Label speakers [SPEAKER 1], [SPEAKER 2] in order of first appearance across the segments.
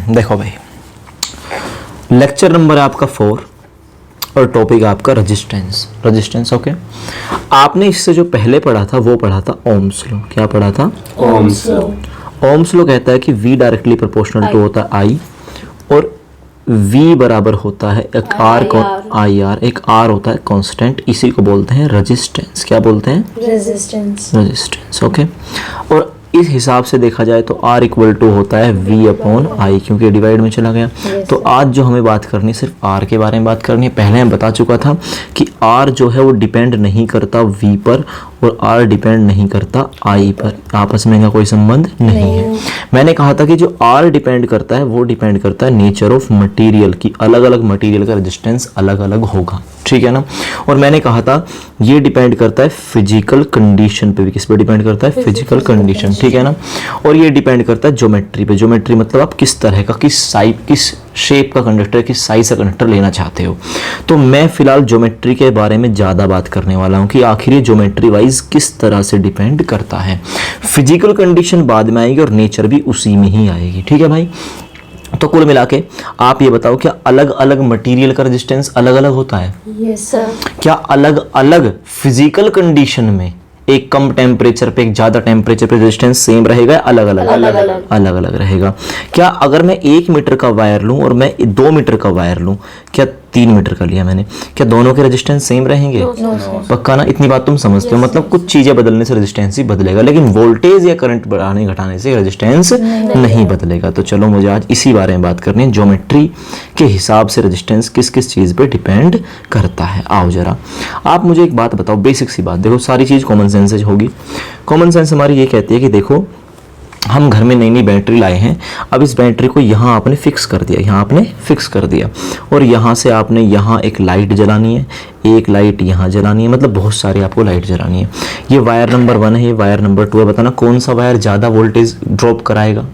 [SPEAKER 1] देखो भाई, lecture number है आपका 4 और टॉपिक आपका रेजिस्टेंस। ओके, आपने इससे जो पहले पढ़ा था वो पढ़ा था ओम्स लॉ। क्या पढ़ा था? ओम्स लॉ कहता है कि V डायरेक्टली प्रोपोर्शनल टू होता है I, और V बराबर होता है एक R को IR, एक R होता है कांस्टेंट, इसी को बोलते हैं रेजिस्टेंस। क्या बोलते हैं? रेजिस्टेंस। ओके, और इस हिसाब से देखा जाए तो R इक्वल टू होता है V अपॉन I, क्योंकि डिवाइड में चला गया। तो आज जो हमें बात करनी है सिर्फ R के बारे में बात करनी है। पहले मैं बता चुका था कि R जो है वो डिपेंड नहीं करता V पर और R डिपेंड नहीं करता I पर, आपस में इनका कोई संबंध नहीं है। मैंने कहा था कि जो R डिपेंड करता है वो डिपेंड करता है नेचर ऑफ मटेरियल की, अलग अलग मटेरियल का रेजिस्टेंस अलग अलग होगा, ठीक है ना। और मैंने कहा था ये डिपेंड करता है फिजिकल कंडीशन पे भी। किस पे डिपेंड करता है? फिजिकल कंडीशन, ठीक है ना। और ये डिपेंड करता है ज्योमेट्री पे। ज्योमेट्री मतलब आप किस तरह का, किस शेप का कंडक्टर, किस साइज का कंडक्टर लेना चाहते हो। तो मैं फिलहाल ज्योमेट्री के बारे में ज़्यादा बात करने वाला हूँ कि आखिर ये ज्योमेट्री वाइज किस तरह से डिपेंड करता है। फिजिकल कंडीशन बाद में आएगी और नेचर भी उसी में ही आएगी, ठीक है भाई। तो कुल मिला के आप ये बताओ, क्या अलग अलग मटेरियल का रेजिस्टेंस अलग अलग होता है?
[SPEAKER 2] Yes sir.
[SPEAKER 1] क्या अलग अलग फिजिकल कंडीशन में एक कम टेम्परेचर पे एक ज़्यादा टेम्परेचर पे रेजिस्टेंस सेम रहेगा? अलग अलग रहेगा। क्या अगर मैं 1 मीटर का वायर लूं और मैं 2 मीटर का वायर लूं, क्या 3 मीटर का लिया मैंने, क्या दोनों के रेजिस्टेंस सेम रहेंगे? पक्का ना? इतनी बात तुम समझते हो। मतलब कुछ चीज़ें बदलने से रेजिस्टेंस ही बदलेगा, लेकिन वोल्टेज या करंट बढ़ाने घटाने से रेजिस्टेंस नहीं बदलेगा। तो चलो मुझे आज इसी बारे में बात करनी है, ज्योमेट्री के हिसाब से रेजिस्टेंस किस किस चीज़ पे डिपेंड करता है। आओ जरा आप मुझे एक बात बताओ, बेसिक सी बात। देखो सारी चीज़ कॉमन सेंस से होगी। कॉमन सेंस हमारी ये कहती है कि देखो हम घर में नई नई बैटरी लाए हैं, अब इस बैटरी को यहाँ आपने फिक्स कर दिया, यहाँ आपने फिक्स कर दिया, और यहाँ से आपने यहाँ एक लाइट जलानी है, एक लाइट यहाँ जलानी है, मतलब बहुत सारी आपको लाइट जलानी है। ये वायर नंबर 1 है, ये वायर नंबर 2 है। बताना कौन सा वायर ज़्यादा वोल्टेज ड्रॉप कराएगा?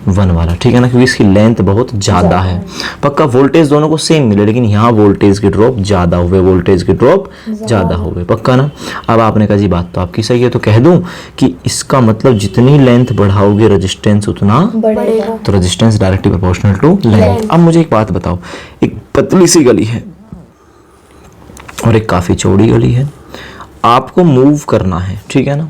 [SPEAKER 1] 1 वाला, ठीक है ना, क्योंकि इसकी लेंथ बहुत ज़्यादा है। पक्का वोल्टेज दोनों को सेम मिले, लेकिन यहाँ वोल्टेज के ड्रॉप ज़्यादा हुए, वोल्टेज के ड्रॉप ज़्यादा हुए। पक्का ना? अब आपने कहा जी बात तो आपकी सही है, तो कह दूं कि इसका मतलब जितनी लेंथ बढ़ाओगे रेजिस्टेंस उतना बढ़ेगा। तो resistance directly proportional to length. अब मुझे एक बात बताओ, एक पतली सी गली है और एक काफ़ी चौड़ी गली है, आपको मूव करना है, ठीक है ना।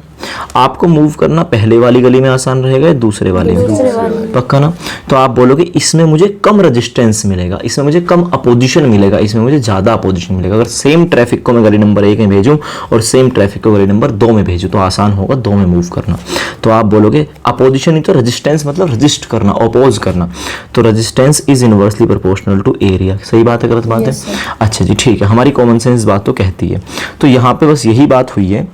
[SPEAKER 1] आपको मूव करना पहले वाली गली में आसान रहेगा या दूसरे वाले में? पक्का ना? तो आप बोलोगे इसमें मुझे कम रेजिस्टेंस मिलेगा, इसमें मुझे कम अपोजिशन मिलेगा, इसमें मुझे ज़्यादा अपोजिशन मिलेगा। अगर सेम ट्रैफिक को मैं गली नंबर 1 में भेजूं और सेम ट्रैफिक को गली नंबर 2 में भेजूं तो आसान होगा 2 में मूव करना। तो आप बोलोगे अपोजिशन ही तो रेजिस्टेंस मतलब रेजिस्ट करना, अपोज करना। तो resistance is inversely proportional to area. सही बात है, गलत बात है? अच्छा जी ठीक है, हमारी कॉमन सेंस बात तो कहती है। तो यहाँ पे बस यही बात हुई है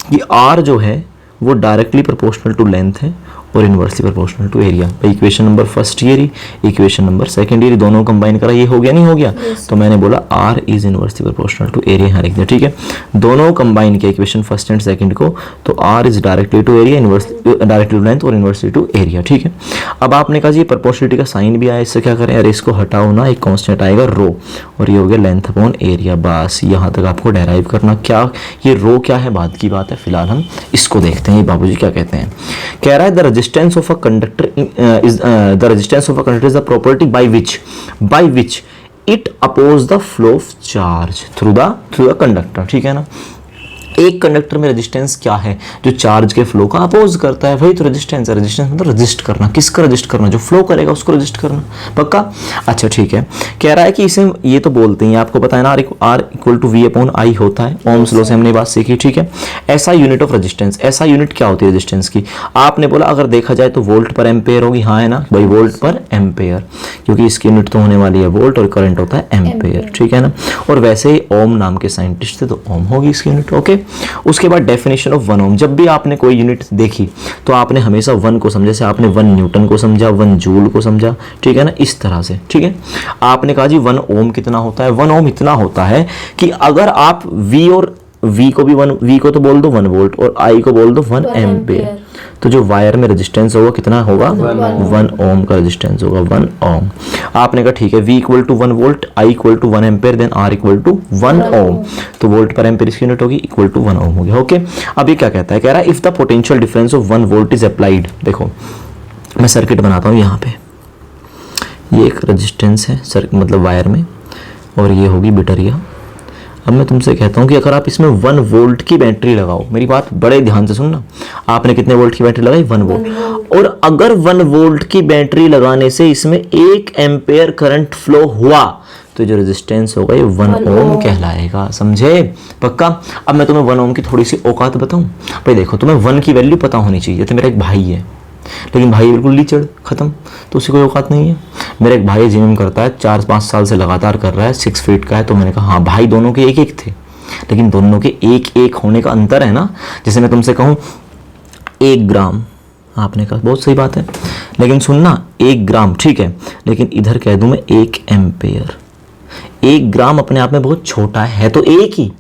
[SPEAKER 1] कि R जो है वो डायरेक्टली प्रोपोर्शनल टू लेंथ है और इनवर्सली प्रोपोर्शनल टू एरिया। भाई इक्वेशन नंबर फर्स्ट ईयर ही, इक्वेशन नंबर सेकंड ईयर, दोनों कंबाइन करा, ये हो गया नहीं हो गया? तो मैंने बोला R is inversely proportional to area यहाँ लिख दिया, ठीक है। दोनों कंबाइन किया इक्वेशन फर्स्ट एंड सेकंड को, तो R is directly to area, inversely directly to length और इनवर्सली टू एरिया, ठीक है। अब आपने कहा जी प्रोपोर्शनलिटी का साइन भी आया, इससे क्या करें? अरे इसको हटाओ ना, एक कांस्टेंट आएगा रो, और ये हो गया लेंथ अपॉन एरिया। बस यहाँ तक आपको डेराइव करना। क्या ये रो क्या है बाद की बात है, फिलहाल हम इसको देखते हैं। बाबूजी क्या कहते हैं? कह रहा है the resistance of a conductor is the resistance of a conductor is the property by which it oppose the flow of charge through the conductor, ठीक है ना। एक कंडक्टर में रेजिस्टेंस क्या है? जो चार्ज के फ्लो का अपोज करता है, वही तो रेजिस्टेंस है। रेजिस्टेंस मतलब रेजिस्ट करना, किसका रेजिस्ट करना? जो फ्लो करेगा उसको रेजिस्ट करना। पक्का? अच्छा ठीक है। कह रहा है कि इसे ये तो बोलते हैं, आपको पता है ना, R equal to V upon I होता है, ओम्स लॉ से हमने बात सीखी, ठीक है। ऐसा यूनिट ऑफ रेजिस्टेंस, ऐसा यूनिट क्या होती है रेजिस्टेंस की? आपने बोला अगर देखा जाए तो वोल्ट पर एम्पेयर होगी, हाँ है ना भाई, वोल्ट पर एम्पेयर, क्योंकि इसकी यूनिट तो होने वाली है वोल्ट और करंट होता है एम्पेयर, ठीक है ना। और वैसे ही ओम नाम के साइंटिस्ट थे तो ओम होगी इसकी यूनिट, ओके। उसके बाद डेफिनेशन ऑफ 1 ओम। जब भी आपने कोई यूनिट देखी तो आपने हमेशा 1 को समझा, जैसे आपने 1 न्यूटन को समझा, 1 जूल को समझा, ठीक है ना, इस तरह से, ठीक है। आपने कहा जी 1 ओम कितना होता है? 1 ओम इतना होता है कि अगर आप V और V को भी 1, V को तो बोल दो 1 वोल्ट और I को बोल दो 1 एम्पेयर, तो जो वायर में रेजिस्टेंस होगा कितना होगा? 1 ओम का रेजिस्टेंस होगा, 1 ओम। आपने कहा ठीक है, V equal to 1 volt, I equal to 1 ampere, then R equal to 1 ohm, तो वोल्ट पर एम्पेयर इसकी यूनिट होगी, इक्वल टू 1 ओम हो गया, ओके। अब ये क्या कहता है? कह रहा है if the potential difference of 1 volt is applied. देखो मैं सर्किट बनाता हूँ यहाँ पे, ये एक रेजिस्टेंस है सर, मतलब वायर में, और ये होगी बैटरिया। अब मैं तुमसे कहता हूँ कि अगर आप इसमें 1 वोल्ट की बैटरी लगाओ, मेरी बात बड़े ध्यान से सुनना, आपने कितने वोल्ट की बैटरी लगाई? 1 वोल्ट। और अगर 1 वोल्ट की बैटरी लगाने से इसमें 1 एम्पेयर करंट फ्लो हुआ तो जो रेजिस्टेंस होगा ये 1 ओम कहलाएगा, समझे? पक्का? अब मैं तुम्हें 1 ओम की थोड़ी सी औकात बताऊं। भाई देखो, तुम्हें 1 की वैल्यू पता होनी चाहिए। तो मेरा एक भाई है, लेकिन भाई बिल्कुल लीचड़ खत्म, तो उसे कोई औकात नहीं है। मेरा एक भाई जिम करता है, 4-5 साल से लगातार कर रहा है, 6 फीट का है। तो मैंने कहा हाँ भाई, दोनों के 1-1 थे, लेकिन दोनों के 1-1 होने का अंतर है ना। जैसे मैं तुमसे कहूँ 1 ग्राम, आपने कहा बहुत सही बात है, लेकिन सुनना 1 ग्राम ठीक है, लेकिन इधर कह दूं मैं 1 एम्पेयर। 1 ग्राम अपने आप में बहुत छोटा है तो एक ही,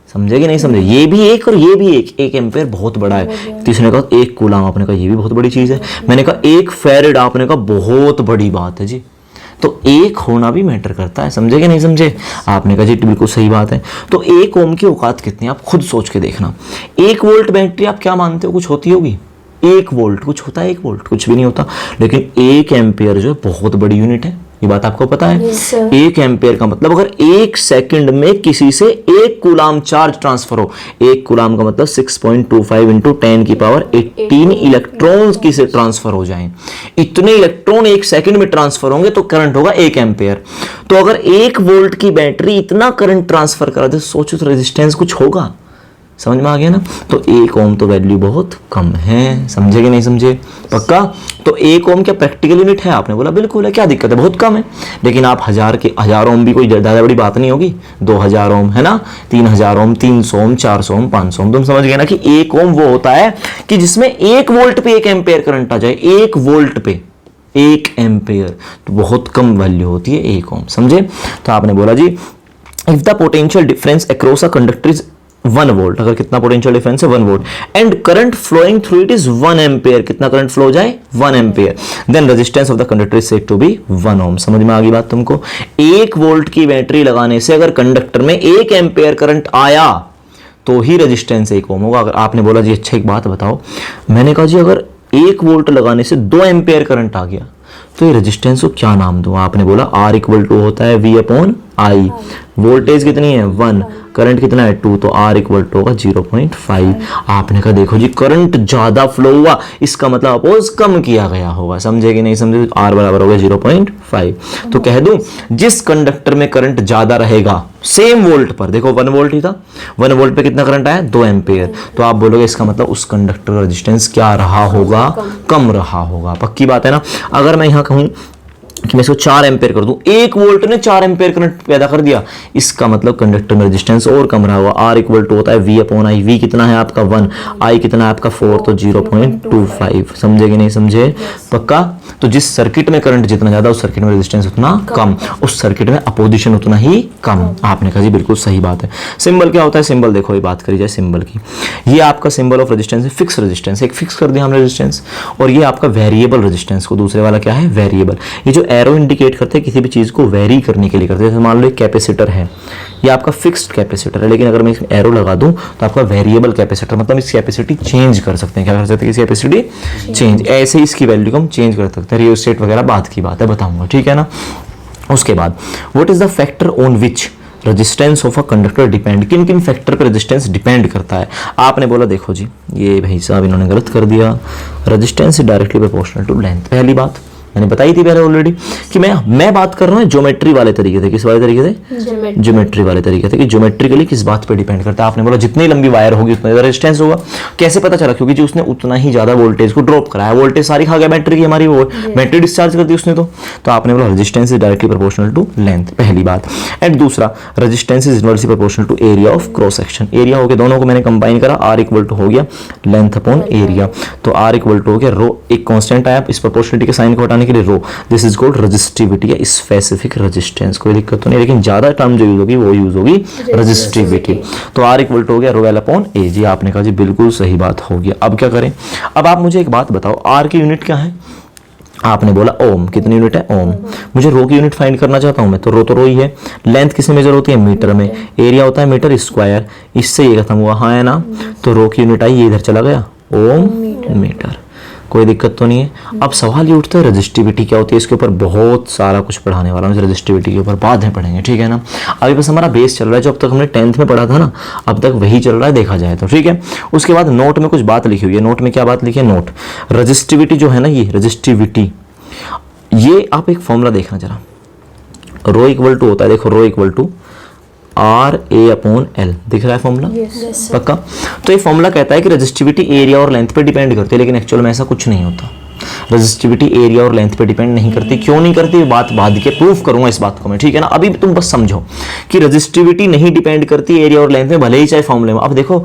[SPEAKER 1] समझे कि नहीं समझे? ये भी एक और ये भी एक। 1 एम्पेयर बहुत बड़ा है। तीसरे ने कहा 1 कूलाम, आपने कहा ये भी बहुत बड़ी चीज है। मैंने कहा 1 फैरेड, आपने कहा बहुत बड़ी बात है जी। तो 1 होना भी मैटर करता है, समझे कि नहीं समझे? आपने कहा जी बिल्कुल सही बात है। तो 1 ओम की औकात कितनी है आप खुद सोच के देखना। 1 वोल्ट बैटरी आप क्या मानते हो कुछ होती होगी? 1 वोल्ट कुछ होता है? 1 वोल्ट कुछ भी नहीं होता। लेकिन 1 एम्पेयर जो है बहुत बड़ी यूनिट है, ये बात आपको पता है। 1 एम्पेयर का मतलब अगर 1 सेकंड में किसी से 1 कूलाम चार्ज ट्रांसफर हो, 1 कूलाम का मतलब 6.25 इंटू 10 की पावर 18 इलेक्ट्रॉन्स की से ट्रांसफर हो जाएं। इतने इलेक्ट्रॉन 1 सेकंड में ट्रांसफर होंगे तो करंट होगा 1 एम्पेयर। तो अगर 1 वोल्ट की बैटरी इतना करंट ट्रांसफर करा दे, सोचो तो रेजिस्टेंस कुछ होगा। समझ में आ गया ना? तो 1 ओम तो वैल्यू बहुत कम है, समझे कि नहीं समझे? पक्का? तो 1 ओम क्या प्रैक्टिकल यूनिट है? आपने बोला बिल्कुल है। क्या दिक्कत है? बहुत कम है। लेकिन आप 1000 ओम भी कोई ज्यादा बड़ी बात नहीं होगी। 2000 ओम है ना, 3000 ओम, 300 ओम, 400 ओम, 500 ओम। तुम समझ गए ना कि 1 ओम वो होता है कि जिसमें 1 वोल्ट पे 1 एम्पेयर करंट आ जाए। 1 वोल्ट पे 1 एम्पेयर, तो बहुत कम वैल्यू होती है 1 ओम, समझे? तो आपने बोला जी if the potential difference across a conductor is 1 volt, अगर कितना पोटेंशियल डिफरेंस है 1 volt, and current flowing through it is 1 ampere, कितना करंट फ्लो हो जाए? 1 ampere, then resistance of the conductor is said to be 1 ohm. समझ में आ गई बात तुमको? 1 वोल्ट की बैटरी लगाने से अगर कंडक्टर में 1 एम्पेयर करंट आया तो ही रेजिस्टेंस 1 ओम होगा। अगर आपने बोला जी अच्छा एक बात बताओ, मैंने कहा जी अगर 1 वोल्ट लगाने से 2 एम्पेयर करंट आ गया तो ये रेजिस्टेंस को क्या नाम दूं? आपने बोला R = होता है V/I। वोल्टेज कितनी है? 1, करंट कितना है? 2, तो R = होगा 0.5। आपने कहा देखो जी करंट ज्यादा फ्लो हुआ, इसका मतलब अपोज कम किया गया होगा, समझे कि नहीं समझे? R बराबर होगा 0.5। तो कह दूं जिस कंडक्टर में करंट ज्यादा रहेगा सेम वोल्ट पर, देखो 1 वोल्ट ही था, 1 वोल्ट पे कितना करंट आया? 2 एम्पेयर। तो आप बोलोगे इसका मतलब उस कंडक्टर का रेजिस्टेंस क्या रहा होगा? कम रहा होगा। पक्की बात है ना? अगर मैं यहां कहूं कि मैं इसको 4 एम्पेयर कर दूं, 1 वोल्ट ने 4 एम्पेयर करंट पैदा कर दिया, इसका मतलब कंडक्टर में रेजिस्टेंस और कम रहा हुआ। R = होता है V/I। V कितना है आपका? 1, I कितना है आपका? 4, तो 0.25। समझे कि नहीं समझे? पक्का? तो जिस सर्किट में करंट जितना ज्यादा उस सर्किट में रेजिस्टेंस उतना कम, उस सर्किट में अपोजिशन उतना ही कम। आपने कहा जी बिल्कुल सही बात है। सिंबल क्या होता है? सिंबल देखो, ये बात करी जाए सिंबल की, ये आपका सिंबल ऑफ रेजिस्टेंस है फिक्स रेजिस्टेंस, एक फिक्स कर दिया हमने रेजिस्टेंस, और ये आपका वेरिएबल रेजिस्टेंस को, दूसरे वाला क्या है? वेरिएबल। ये जो एरो इंडिकेट करते हैं किसी भी चीज को वेरी करने के लिए करते हैं। जैसे मान लो एक कैपेसिटर है, ये आपका फिक्स्ड कैपेसिटर है, लेकिन अगर मैं इसमें एरो लगा दूं तो आपका वेरिएबल कैपेसिटर, मतलब इस कैपेसिटी चेंज कर सकते हैं। क्या कर सकते हैं? इस कैपेसिटी चेंज, ऐसे इसकी वैल्यू को हम चेंज कर सकते हैं। रियोस्टेट वगैरह बाद की बात है, बताऊंगा, ठीक है ना? उसके बाद what is the factor on which resistance of a conductor depend, किन किन फैक्टर पर रेजिस्टेंस डिपेंड करता है? आपने बोला देखो जी ये भाई साहब इन्होंने गलत कर दिया, resistance is directly proportional to length. पहली बात मैंने बताई थी पहले ऑलरेडी कि मैं बात कर रहा हूँ ज्योमेट्री वाले तरीके से। किस वाले तरीके से? ज्योमेट्री वाले तरीके से, कि ज्योमेट्रिकली किस बात पे डिपेंड करता है। आपने बोला जितनी लंबी वायर होगी उतना ज्यादा रेजिस्टेंस होगा। कैसे पता चला? क्योंकि जो उसने उतना ही ज्यादा वोल्टेज को ड्रॉप कराया, वोल्टेज सारी खा गया बैटरी की, हमारी वो बैटरी डिस्चार्ज कर दी उसने। तो आपने बोला resistance is directly proportional to length, पहली बात। एंड दूसरा, resistance is inversely proportional to area of cross section. Area हो गया, दोनों को मैंने कंबाइन करा, R = हो गया लेंथ अपॉन एरिया। तो R = हो गया रो, एक कांस्टेंट आया इस प्रोपोर्शनलिटी के साइन को हटाने के लिए, रो। दिस इज कॉल्ड रेजिस्टिविटी या स्पेसिफिक रेजिस्टेंस। कोई दिक्कत तो नहीं, लेकिन ज्यादा टर्म जो यूज होगी वो यूज होगी रेजिस्टिविटी। तो R = हो गया रो L अपॉन A। जी आपने कहा जी बिल्कुल सही बात हो गया। अब क्या करें? अब आप मुझे एक बात बताओ, R की यूनिट क्या है? आपने बोला ओम। कितनी यूनिट है? ओम। मुझे रो की यूनिट फाइंड करना चाहता हूं मैं, तो रो ही है। लेंथ किस में मेजर होती है? मीटर में। एरिया होता है मीटर स्क्वायर, इससे ये खत्म हुआ, हाँ है ना? तो रो की यूनिट आई, ये इधर चला गया, ओम मीटर। कोई दिक्कत तो नहीं है। अब सवाल ये उठता है रेजिस्टिविटी क्या होती है, इसके ऊपर बहुत सारा कुछ पढ़ाने वाला हूँ रेजिस्टिविटी के ऊपर, बाद में पढ़ेंगे, ठीक है ना। अभी बस हमारा बेस चल रहा है, जो अब तक हमने 10th में पढ़ा था ना, अब तक वही चल रहा है देखा जाए तो, ठीक है। उसके बाद नोट में कुछ बात लिखी हुई है, नोट में क्या बात लिखी है, नोट रेजिस्टिविटी जो है ना, ये रेजिस्टिविटी, ये आप एक फॉर्मूला देखना जरा, रो इक्वल टू होता है, देखो रो इक्वल टू RA/L, दिख रहा है फॉर्मूला, पक्का। तो ये फॉर्मूला कहता है कि रेजिस्टिविटी एरिया और लेंथ पे डिपेंड करती है, लेकिन एक्चुअल में ऐसा कुछ नहीं होता। रेजिस्टिविटी एरिया और लेंथ पे डिपेंड नहीं करती। क्यों नहीं करती, बात बाद के प्रूफ करूंगा इस बात को मैं, ठीक है ना। अभी तुम बस समझो कि रेजिस्टिविटी नहीं डिपेंड करती एरिया और लेंथ में, भले ही चाहे फॉर्मूले में। अब देखो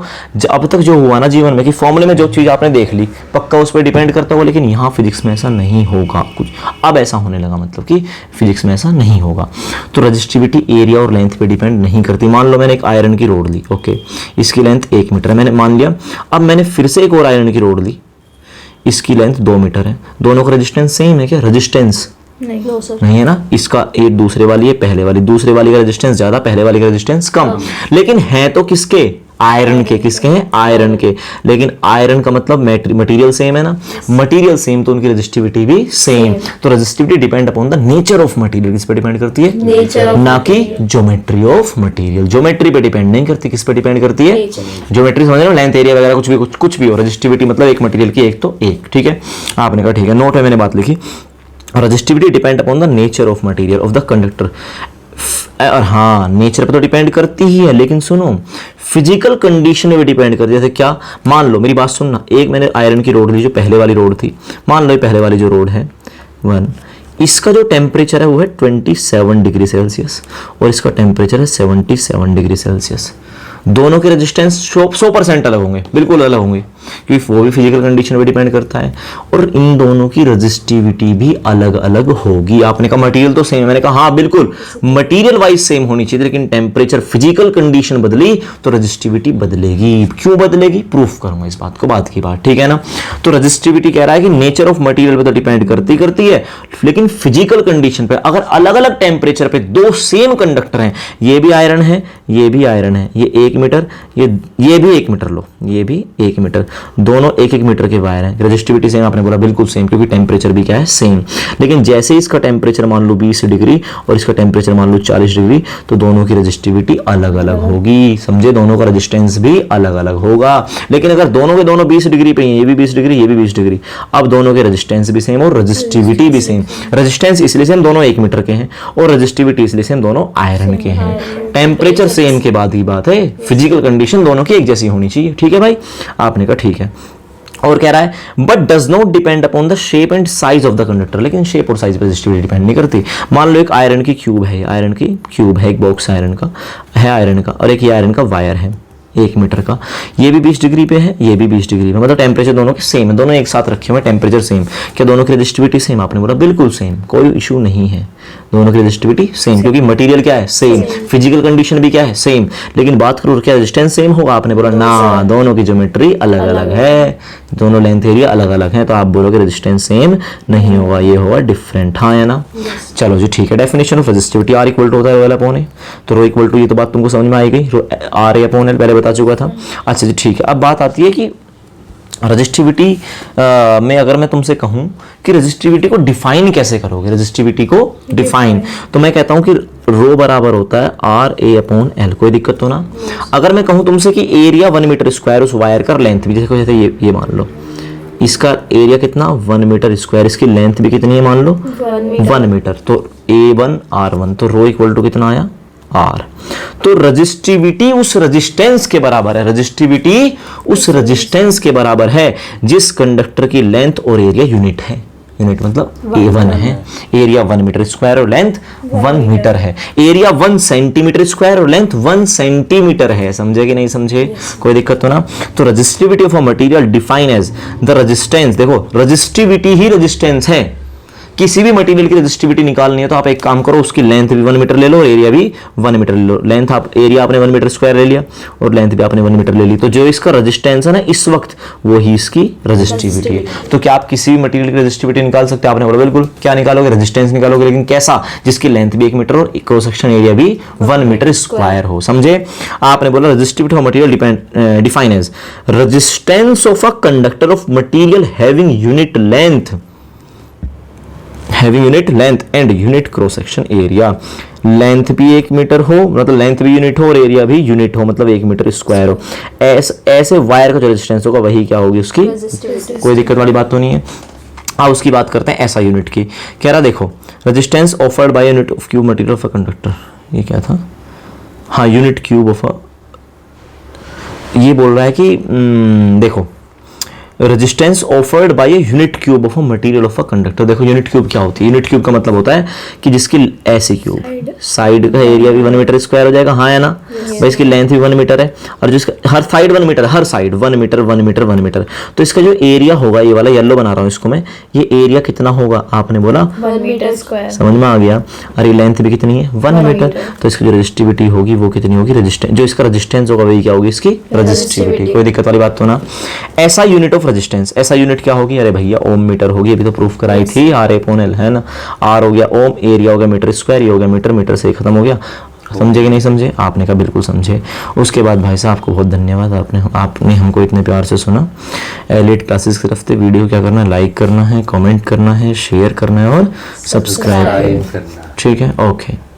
[SPEAKER 1] अब तक जो हुआ ना जीवन में कि फॉर्मूले में जो चीज आपने देख ली पक्का उस पर डिपेंड करता होगा, लेकिन यहाँ फिजिक्स में ऐसा नहीं होगा कुछ। अब ऐसा होने लगा, मतलब कि फिजिक्स में ऐसा नहीं होगा। तो रेजिस्टिविटी एरिया और लेंथ पे डिपेंड नहीं करती। मान लो मैंने एक आयरन की रोड ली, ओके, इसकी लेंथ 1 मीटर है, मैंने मान लिया। अब मैंने फिर से एक और आयरन की रोड ली, इसकी लेंथ 2 मीटर है। दोनों का रेजिस्टेंस सेम है क्या, रेजिस्टेंस नहीं है ना। इसका एक दूसरे वाली है, पहले वाली, दूसरे वाली का रेजिस्टेंस ज्यादा, पहले वाली का रेजिस्टेंस कम। लेकिन है तो किसके, आयरन के, किसके हैं, आयरन के। लेकिन आयरन का मतलब मटेरियल सेम है ना, मटेरियल सेम तो उनकी रेजिस्टिविटी भी सेम। तो resistivity depend upon the nature of material, किस पे डिपेंड करती है, नेचर, ना कि ज्योमेट्री ऑफ मटेरियल। ज्योमेट्री पे डिपेंड नहीं करती, किस पे डिपेंड करती है, ज्योमेट्री। समझ रहे हो, लेंथ एरिया वगैरह कुछ भी हो, रेजिस्टिविटी मतलब एक मटेरियल की एक तो एक, ठीक है। आपने कहा ठीक है, नोट में मैंने बात लिखी, resistivity depend upon the nature of material of the conductor. और हाँ, नेचर पे तो डिपेंड करती ही है, लेकिन सुनो फिजिकल कंडीशन में भी डिपेंड करती है। जैसे क्या, मान लो मेरी बात सुनना, एक मैंने आयरन की रोड ली जो पहले वाली रोड थी, मान लो ये पहले वाली जो रोड है 1, इसका जो टेम्परेचर है वो है 27 डिग्री सेल्सियस और इसका टेम्परेचर है 77 डिग्री सेल्सियस। दोनों के रेजिस्टेंस 100% अलग होंगे, बिल्कुल अलग होंगे, क्योंकि वो भी फिजिकल कंडीशन पे डिपेंड करता है। और इन दोनों की रेजिस्टिविटी भी अलग अलग होगी। आपने कहा मटेरियल तो सेम है, मैंने कहा हाँ बिल्कुल मटेरियल वाइज सेम होनी चाहिए, लेकिन टेम्परेचर फिजिकल कंडीशन बदली तो रेजिस्टिविटी बदलेगी। क्यों बदलेगी, प्रूफ करूंगा इस बात को, बाद की बात, ठीक है ना। तो रेजिस्टिविटी कह रहा है कि नेचर ऑफ मटेरियल पे तो डिपेंड करती है, लेकिन फिजिकल कंडीशन पे अगर अलग अलग टेम्परेचर पे दो सेम कंडक्टर हैं, ये भी आयरन है, ये भी आयरन है, ये 1 मीटर, ये भी 1 मीटर लो, ये भी 1 मीटर, दोनों 1-1 मीटर के वायर हैं, रेजिस्टिविटी सेम, आपने बोला बिल्कुल सेम, क्योंकि टेम्परेचर भी क्या है, सेम। लेकिन जैसे इसका टेम्परेचर मान लो 20 डिग्री और इसका टेम्परेचर मान लो 40 डिग्री, तो दोनों की रेजिस्टिविटी अलग अलग होगी, समझे, दोनों का रेजिस्टेंस भी अलग अलग होगा। लेकिन अगर दोनों के दोनों 20 डिग्री पे हैं, ये भी 20 डिग्री, ये भी 20 डिग्री, अब दोनों के रेजिस्टेंस भी सेम और रेजिस्टिविटी भी सेम। रेजिस्टेंस इसलिए सेम, दोनों 1 मीटर के हैं, और रेजिस्टिविटी इसलिए सेम, दोनों आयरन के हैं। टेम्परेचर सेम के बाद ही बात है, फिजिकल कंडीशन दोनों की एक जैसी होनी चाहिए, ठीक है भाई। आपने कहा ठीक है। और कह रहा है but does not depend upon the shape and size of the conductor, लेकिन शेप और साइज पर रेजिस्टिविटी डिपेंड नहीं करती। मान लो एक आयरन की क्यूब है, आयरन की क्यूब है, एक बॉक्स आयरन का है, आयरन का, और एक ये आयरन का वायर है 1 मीटर का, ये भी 20 डिग्री पे है, ये भी 20 डिग्री पे, मतलब टेम्परेचर दोनों के सेम है, दोनों एक साथ रखे हुए, टेम्परेचर सेम। क्या दोनों की रेजिस्टिविटी सेम, आपने बोला बिल्कुल सेम, कोई इशू नहीं है, दोनों की रेजिस्टिविटी सेम, क्योंकि मटेरियल क्या है, सेम, फिजिकल कंडीशन भी क्या है, सेम। लेकिन बात करो क्या रेजिस्टेंस सेम होगा, आपने बोला ना, दोनों की ज्योमेट्री अलग अलग है, दोनों लेंथ एरिया अलग अलग है, तो आप बोलोगे रेजिस्टेंस सेम नहीं होगा, ये होगा डिफरेंट, हाँ है ना। चलो जी ठीक है, definition of resistivity R equal to होता है रो L अपॉन A, तो रो इक्वल टू, ये तो बात तुमको समझ में आई गई, R अपॉन L पहले बता चुका था। अच्छा जी ठीक है, अब बात आती है कि रेजिस्टिविटी में अगर मैं तुमसे कहूं कि रेजिस्टिविटी को डिफाइन कैसे करोगे, रेजिस्टिविटी को डिफाइन, तो मैं कहता हूं कि रो बराबर होता है RA अपॉन L, कोई दिक्कत तो ना। अगर मैं कहूं तुमसे कि एरिया 1 मीटर स्क्वायर उस वायर का लेंथ भी, जैसे ये मान लो इसका एरिया कितना 1 मीटर स्क्वायर, इसकी लेंथ भी कितनी है मान लो 1 मीटर, तो A1 R1, तो रो इक्वल टू कितना आया R। तो रेजिस्टिविटी उस रेजिस्टेंस के बराबर है, रेजिस्टिविटी उस रेजिस्टेंस के बराबर है जिस कंडक्टर की लेंथ और एरिया यूनिट है, यूनिट मतलब A1 है, एरिया 1 मीटर स्क्वायर और लेंथ 1 मीटर है, एरिया 1 सेंटीमीटर स्क्वायर और लेंथ 1 सेंटीमीटर है, समझे कि नहीं समझे, कोई दिक्कत तो ना। तो resistivity of a material define as the resistance, देखो रेजिस्टिविटी ही रेजिस्टेंस है, किसी भी मटेरियल की रेजिस्टिविटी निकालनी है तो आप एक काम करो, उसकी लेंथ भी 1 मीटर ले लो और एरिया भी 1 मीटर ले लो। लेंथ आप एरिया आपने 1 मीटर स्क्वायर ले लिया और लेंथ भी आपने 1 मीटर ले ली, तो जो इसका रेजिस्टेंस है ना इस वक्त वो ही इसकी रेजिस्टिविटी है। तो क्या आप किसी भी मटेरियल की रेजिस्टिविटी निकाल सकते हैं? आपने बोला बिल्कुल। क्या निकालोगे? रेजिस्टेंस निकालोगे, लेकिन कैसा? जिसकी लेंथ भी 1 मीटर और क्रॉस सेक्शन एरिया भी 1 मीटर स्क्वायर हो। समझे? आपने बोला resistivity of material define as resistance of a conductor of material having unit length and unit cross section area. Length भी 1 मीटर हो, मतलब लेंथ भी यूनिट हो और एरिया भी यूनिट हो, मतलब 1 मीटर स्क्वायर हो। ऐसे वायर का जो रेजिस्टेंस होगा वही क्या होगी उसकी, कोई दिक्कत वाली बात तो नहीं है। अब उसकी बात करते हैं ऐसा यूनिट की। कह रहा देखो resistance offered by unit of cube material of a conductor, ये क्या था? हाँ, यूनिट क्यूब ऑफ अ, ये बोल रहा है कि देखो resistance offered by unit cube of a material of a conductor. देखो यूनिट क्यूब क्या होती है? यूनिट क्यूब का मतलब होता है कि जिसकी ऐसे क्यूब साइड का एरिया भी 1 मीटर स्क्वायर हो जाएगा, हाँ है ना भाई, इसकी लेंथ भी 1 मीटर है और जिसका हर साइड 1 मीटर, हर साइड 1 मीटर 1 मीटर 1 मीटर। तो इसका जो एरिया होगा, ये वाला येलो बना रहा हूँ इसको मैं, ये एरिया कितना होगा? आपने बोला
[SPEAKER 2] 1 मीटर स्क्वायर।
[SPEAKER 1] समझ में आ गया? और ये लेंथ भी कितनी है? 1 मीटर। तो इसकी जो रेजिस्टिविटी होगी वो कितनी होगी? रेजिस्टेंस, जो इसका रेजिस्टेंस होगा वही क्या होगी? इसकी रेजिस्टिविटी। कोई दिक्कत वाली बात तो ना? ऐसा यूनिट ऑफ रेजिस्टेंस, ऐसा यूनिट क्या होगी? अरे भैया ओम मीटर होगी, अभी तो प्रूफ कराई थी, R/L है ना। R हो गया ओम, एरिया हो गया मीटर स्क्वायर, ये हो गया मीटर, मीटर से खत्म हो गया। समझे कि नहीं समझे? आपने कहा बिल्कुल समझे। उसके बाद भाई साहब आपको बहुत धन्यवाद, आपने हमको इतने प्यार से सुना। एलिट क्लासेस की तरफ से वीडियो क्या करना है? लाइक करना है, कमेंट करना है, शेयर करना है और सब्सक्राइब करना है। ठीक है, ओके।